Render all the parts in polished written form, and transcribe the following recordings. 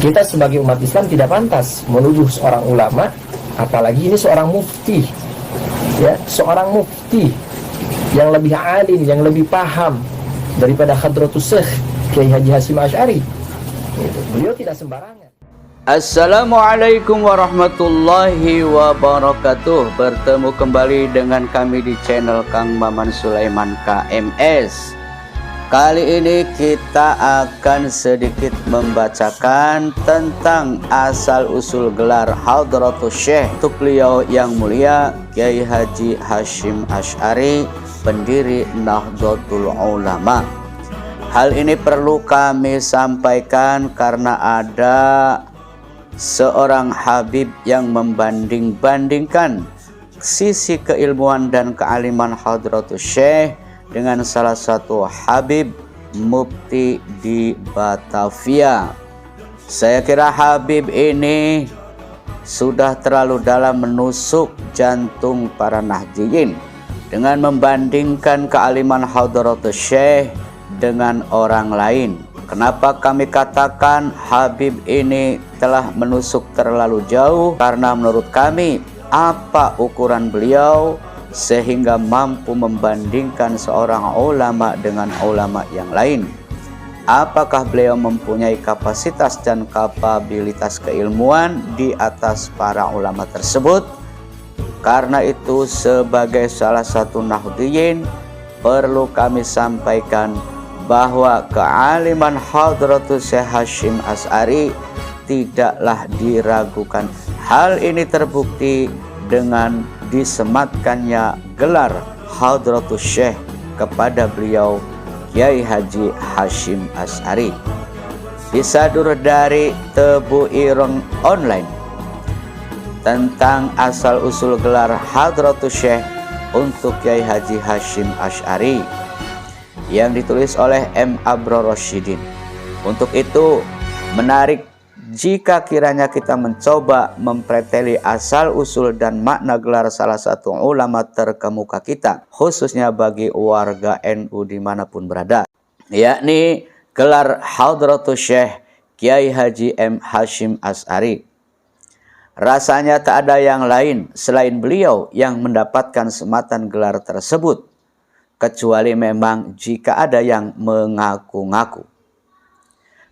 Kita sebagai umat Islam tidak pantas menuduh seorang ulama, apalagi ini seorang mufti, ya, seorang mufti yang lebih alim, yang lebih paham daripada Hadratus Syekh Kiai Haji Hasyim Asy'ari. Beliau tidak sembarangan. Assalamualaikum warahmatullahi wabarakatuh. Bertemu kembali dengan kami di channel Kang Maman Sulaiman KMS. Kali ini kita akan sedikit membacakan tentang asal-usul gelar Hadratus Syekh untuk beliau yang mulia Kiai Haji Hasyim Asy'ari, pendiri Nahdlatul Ulama. Hal ini perlu kami sampaikan karena ada seorang Habib yang membanding-bandingkan sisi keilmuan dan kealiman Hadratus Syekh dengan salah satu Habib Mufti di Batavia. Saya kira Habib ini sudah terlalu dalam menusuk jantung para Nahdiyin dengan membandingkan kealiman Hadratus Syekh dengan orang lain. Kenapa kami katakan Habib ini telah menusuk terlalu jauh? Karena menurut kami, apa ukuran beliau sehingga mampu membandingkan seorang ulama dengan ulama yang lain? Apakah beliau mempunyai kapasitas dan kapabilitas keilmuan di atas para ulama tersebut? Karena itu sebagai salah satu Nahdiyin perlu kami sampaikan bahwa kealiman Hadratus Syekh Hasyim Asy'ari tidaklah diragukan. Hal ini terbukti dengan disematkannya gelar Hadratus Syekh kepada beliau Kiai Haji Hasyim Asy'ari. Disadur dari Tebu Ireng Online tentang asal-usul gelar Hadratus Syekh untuk Kiai Haji Hasyim Asy'ari yang ditulis oleh M. Abror Rasyidin. Untuk itu menarik jika kiranya kita mencoba mempreteli asal-usul dan makna gelar salah satu ulama terkemuka kita, khususnya bagi warga NU dimanapun berada, yakni gelar Hadratus Syekh Kiai Haji M. Hasyim Asy'ari. Rasanya tak ada yang lain selain beliau yang mendapatkan sematan gelar tersebut, kecuali memang jika ada yang mengaku-ngaku.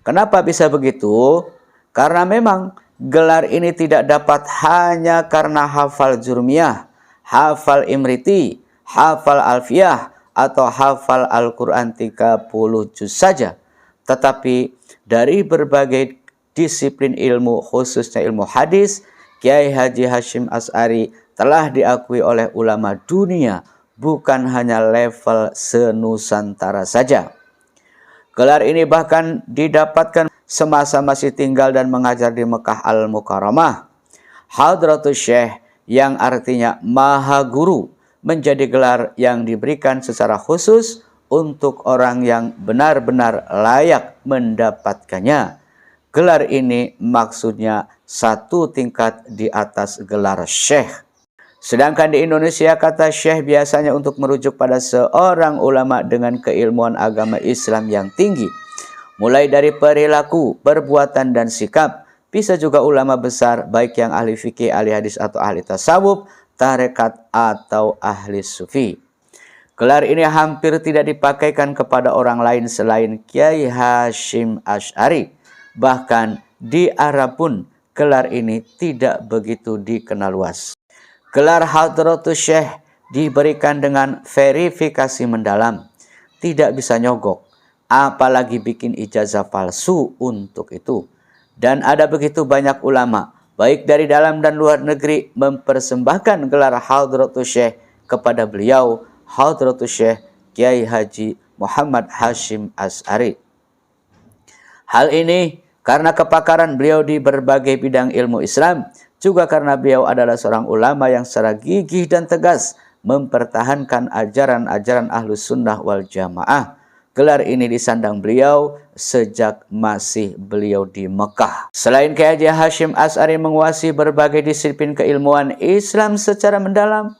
Kenapa bisa begitu? Karena memang gelar ini tidak dapat hanya karena hafal Jurmiyah, hafal Imriti, hafal Alfiyah, atau hafal Al-Quran 30 juz saja. Tetapi dari berbagai disiplin ilmu, khususnya ilmu hadis, Kiai Haji Hasyim Asy'ari telah diakui oleh ulama dunia, bukan hanya level senusantara saja. Gelar ini bahkan didapatkan semasa masih tinggal dan mengajar di Mekah Al-Mukarramah. Hadratus Syekh yang artinya Maha Guru menjadi gelar yang diberikan secara khusus untuk orang yang benar-benar layak mendapatkannya. Gelar ini maksudnya satu tingkat di atas gelar Syekh. Sedangkan di Indonesia kata Syekh biasanya untuk merujuk pada seorang ulama dengan keilmuan agama Islam yang tinggi, mulai dari perilaku, perbuatan, dan sikap. Bisa juga ulama besar, baik yang ahli fikih, ahli hadis, atau ahli tasawuf, tarekat, atau ahli sufi. Gelar ini hampir tidak dipakaikan kepada orang lain selain Kiai Hasyim Asy'ari. Bahkan di Arab pun gelar ini tidak begitu dikenal luas. Gelar Hadratus Syekh diberikan dengan verifikasi mendalam, tidak bisa nyogok, apalagi bikin ijazah palsu untuk itu. Dan ada begitu banyak ulama, baik dari dalam dan luar negeri, mempersembahkan gelar Hadratus Syekh kepada beliau, Hadratus Syekh Kiai Haji Muhammad Hasyim Asy'ari. Hal ini karena kepakaran beliau di berbagai bidang ilmu Islam, juga karena beliau adalah seorang ulama yang secara gigih dan tegas mempertahankan ajaran-ajaran Ahlus Sunnah wal Jamaah. Gelar ini disandang beliau sejak masih beliau di Mekah. Selain Kiai Haji Hasyim Asy'ari menguasai berbagai disiplin keilmuan Islam secara mendalam,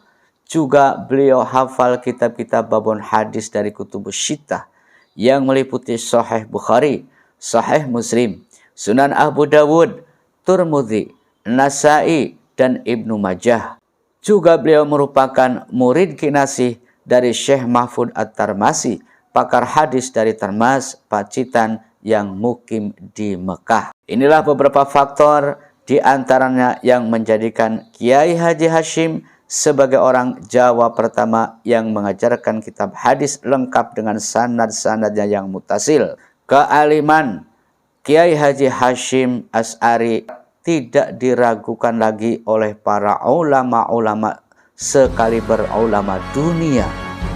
juga beliau hafal kitab-kitab babon hadis dari Kutubus Sittah yang meliputi Sahih Bukhari, Sahih Muslim, Sunan Abu Dawud, Tirmidzi, Nasai, dan Ibnu Majah. Juga beliau merupakan murid kinasih dari Syekh Mahfud At-Tarmasi, pakar hadis dari Termas, Pacitan yang mukim di Mekah. Inilah beberapa faktor di antaranya yang menjadikan Kiai Haji Hashim sebagai orang Jawa pertama yang mengajarkan kitab hadis lengkap dengan sanad-sanadnya yang mutasil. Kealiman Kiai Haji Hashim Asy'ari tidak diragukan lagi oleh para ulama-ulama sekaliber ulama dunia.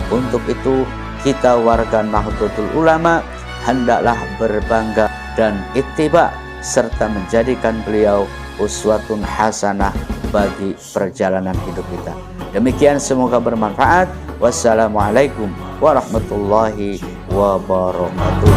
Untuk itu kita warga Nahdlatul Ulama hendaklah berbangga dan ittiba serta menjadikan beliau uswatun hasanah bagi perjalanan hidup kita. Demikian, semoga bermanfaat. Wassalamualaikum warahmatullahi wabarakatuh.